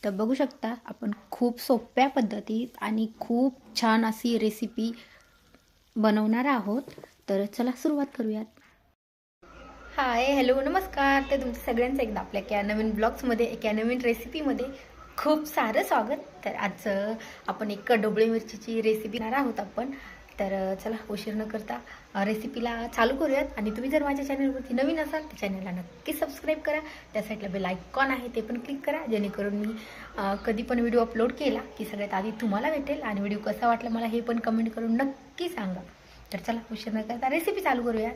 तर बघू शकता आपण खूप सोप्या पद्धतीत आणि खूप छान अशी रेसिपी बनवणार आहोत. तर चला सुरुवात करूयात. हाय, हॅलो, नमस्कार. तर तुमचं सगळ्यांचं एकदा आपल्या एका नवीन ब्लॉग्समध्ये, एका नवीन रेसिपीमध्ये खूप सारं स्वागत. तर आज आपण एक ढोबळी मिरचीची रेसिपी करणार आहोत आपण. तर चला उशीर न करता रेसिपीला चालू करूयात. आणि तुम्ही जर माझ्या चॅनलवरती नवीन असाल तर चॅनलला नक्की सबस्क्राईब करा. त्या साईडला बेल आयकॉन आहे ते पण क्लिक करा, जेणेकरून मी कधी पण व्हिडिओ अपलोड केला की सगळ्यात आधी तुम्हाला भेटेल. आणि व्हिडिओ कसा वाटला मला हे पण कमेंट करून नक्की सांगा. तर चला उशीर न करता रेसिपी चालू करूयात.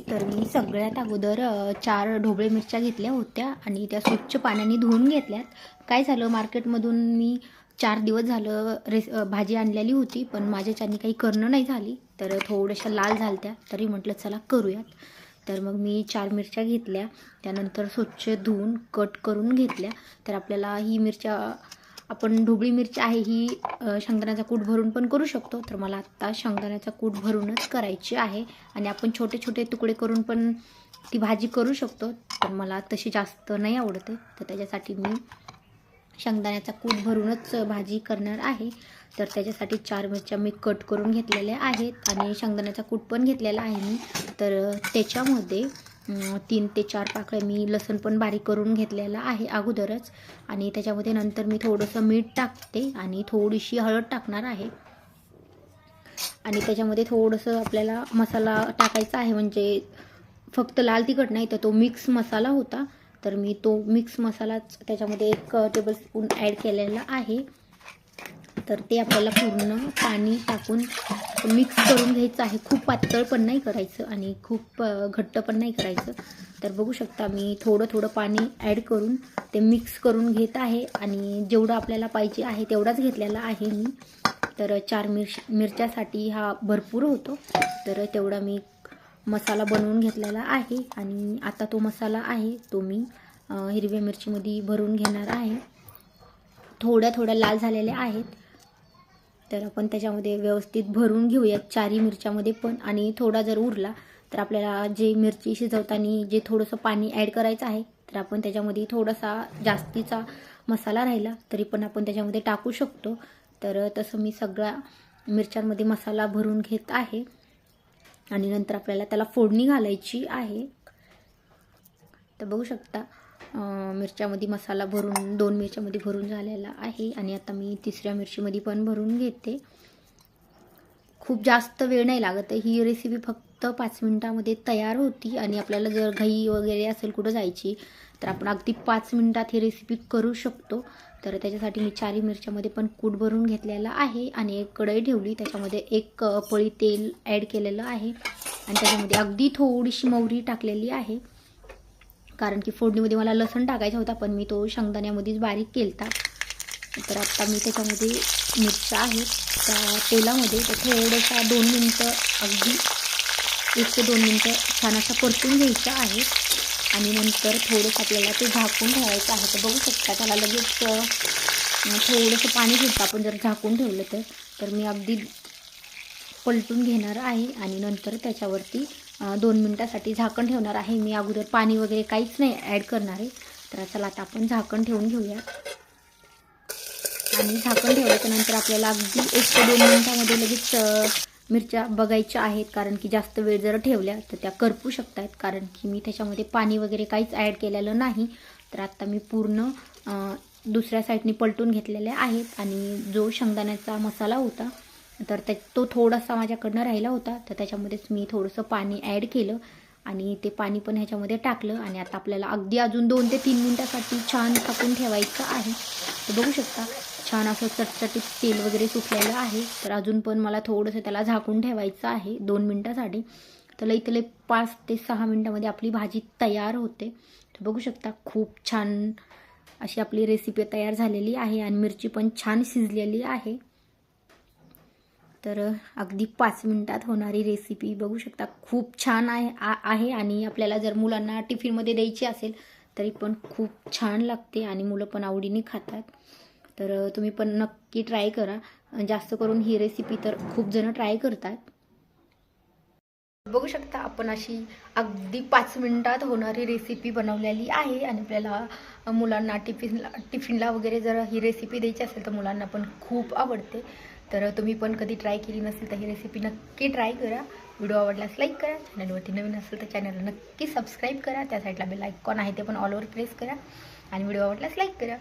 तर मी सगळ्यात अगोदर 4 ढोबळे मिरच्या घेतल्या होत्या आणि त्या स्वच्छ पाण्याने धुवून घेतल्यात. काय झालं, मार्केटमधून मी 4 दिवस झालं भाजी आणलेली होती, पण माझ्याच्यानी काही करणं नाही झाली. तर थोड्याशा लाल झालत्या, तरी म्हटलं चला करूयात. तर मग मी 4 मिरच्या घेतल्या, त्यानंतर स्वच्छ धुवून कट करून घेतल्या. तर आपल्याला ही मिरच्या, आपण ढोबळी मिरची आहे ही शेंगदाण्याचा कूट भरून पण करू शकतो. तर मला आत्ता शेंगदाण्याचा कूट भरूनच करायची आहे. आणि आपण छोटे छोटे तुकडे करून पण ती भाजी करू शकतो. तर मला तशी जास्त नाही आवडते, तर त्याच्यासाठी मी शेंगदाण्याचा कूट भरूनच भाजी करणार आहे. तर त्याच्यासाठी 4 मिरच्या मी कट करून घेतलेल्या आहेत आणि शेंगदाण्याचा कूट पण घेतलेला आहे मी. तर त्याच्यामध्ये 3 ते 4 पाकळ्या मी लसूण पण बारीक करून घेतलेला आहे अगोदरच. आणि त्याच्यामध्ये नंतर मी थोडंसं मीठ टाकते आणि थोडीशी हळद टाकणार आहे. आणि त्याच्यामध्ये थोडंसं आपल्याला मसाला टाकायचा आहे, म्हणजे फक्त लाल तिखट नाही तर तो मिक्स मसाला होता. तर मी तो मिक्स मसालाच त्याच्यामध्ये 1 टेबलस्पून ॲड केलेला आहे. तर ते आपल्याला पूर्ण पाणी टाकून मिक्स करून घ्यायचं आहे. खूप पातळ पण नाही करायचं आणि खूप घट्ट पण नाही करायचं. तर बघू शकता मी थोडं थोडं पाणी ॲड करून ते मिक्स करून घेत आहे. आणि जेवढं आपल्याला पाहिजे आहे तेवढाच घेतलेला आहे मी. तर 4 मिरच्यासाठी हा भरपूर होतो. तर तेवढा मी मसाला बनवून घेतलेला आहे. आणि आता तो मसाला आहे तो मी हिरव्या मिरचीमध्ये भरून घेणार आहे. थोड्या थोड्या लाल झालेल्या आहेत, तर आपण त्याच्यामध्ये व्यवस्थित भरून घेऊयात 4ही मिरच्यामध्ये पण. आणि थोडा जर उरला तर आपल्याला जे मिरची शिजवताना जे थोडंसं पाणी ॲड करायचं आहे, तर आपण त्याच्यामध्ये थोडासा जास्तीचा मसाला राहिला तरी पण आपण त्याच्यामध्ये टाकू शकतो. तर तसं मी सगळ्या मिरच्यांमध्ये मसाला भरून घेत आहे. आणि नंतर आपल्याला त्याला फोडणी घालायची आहे. तर बघू शकता मिरच्यामध्ये मसाला भरून 2 मिरच्यामध्ये भरून झालेला आहे. आणि आता मी 3ऱ्या मिरचीमध्ये पण भरून घेते. खूप जास्त वेळ नाही लागत, ही रेसिपी फक्त 5 मिनिटामध्ये तयार होती. आणि आपल्याला जर घाई वगैरे असेल कुठं जायची तर आपण अगदी 5 मिनिटात ही रेसिपी करू शकतो. तर त्याच्यासाठी मी 4ही मिरच्यामध्ये पण कूट भरून घेतलेला आहे. आणि एक कढई ठेवली, त्याच्यामध्ये 1 पळी तेल ॲड केलेलं आहे. आणि त्याच्यामध्ये अगदी थोडीशी मोहरी टाकलेली आहे, कारण की फोडणीमध्ये मला लसूण टाकायचा होता, पण मी तो शेंगदाण्यामध्येच बारीक केलता. तर आता मी त्याच्यामध्ये मिरच्या आहेत त्या तेलामध्ये तर थोडंसं 2 मिनटं, अगदी 1 ते 2 मिनटं छान असं परतून घ्यायचं आहे. आणि नंतर थोडंसं आपल्याला ते झाकून ठेवायचं आहे. तर बघू शकता त्याला लगेच थोडंसं पाणी सुटतं आपण जर झाकून ठेवलं तर मी अगदी पलटून घेणार आहे. आणि नंतर त्याच्यावरती 2 मिनटासाठी झाकण ठेवणार आहे. मी अगोदर पाणी वगैरे काहीच नाही ॲड करणार आहे. तर चला आता आपण झाकण ठेवून घेऊया. आणि झाकण ठेवल्याच्या नंतर आपल्याला अगदी 1 ते 2 मिनटामध्ये लगेच मिरच्या बघायच्या आहेत, कारण की जास्त वेळ जर ठेवल्या तर त्या करपू शकतात. कारण की मी त्याच्यामध्ये पाणी वगैरे काहीच ॲड केलेलं नाही. तर आत्ता मी पूर्ण दुसऱ्या साईडने पलटून घेतलेले आहेत. आणि जो शेंगदाण्याचा मसाला होता तर तो थोडासा माझ्याकडनं राहिला होता, तर त्याच्यामध्येच मी थोडंसं पाणी ॲड केलं आणि ते पाणी पण ह्याच्यामध्ये टाकलं. आणि आता आपल्याला अगदी अजून 2 ते 3 मिनटासाठी छान झाकून ठेवायचं आहे. तर बघू शकता छान असं चटचटीत तेल वगैरे सुटलेलं आहे. तर अजून पण मला थोडंसं त्याला झाकून ठेवायचं आहे 2 मिनटासाठी. तर लई 5 ते 6 मिनटामध्ये आपली भाजी तयार होते. तर बघू शकता खूप छान अशी आपली रेसिपी तयार झालेली आहे. आणि मिरची पण छान शिजलेली आहे. तर अगदी 5 मिनिटात होणारी रेसिपी बघू शकता खूप छान आहे. आणि आपल्याला जर मुलांना टिफिनमध्ये द्यायची असेल तरी पण खूप छान लागते आणि मुलं पण आवडीने खातात. तर तुम्ही पण नक्की ट्राय करा. जास्त करून ही रेसिपी तर खूप जण ट्राय करतात. बघू शकता आपण अशी अगदी 5 मिनिटात होणारी रेसिपी बनवलेली आहे आणि आपल्याला मुलांना टिफिनला वगैरे जर ही रेसिपी द्यायची असेल तर मुलांना पण खूप आवडते. तर तुम्ही पण कधी ट्राय केली नसेल तर ही रेसिपी नक्की ट्राय करा. व्हिडिओ आवडल्यास लाईक करा. चॅनलवरती नवीन असेल तर चॅनलला नक्की सबस्क्राईब करा. त्या साईडला बेल आयकॉन आहे ते पण ऑलवर प्रेस करा आणि व्हिडिओ आवडल्यास लाईक करा.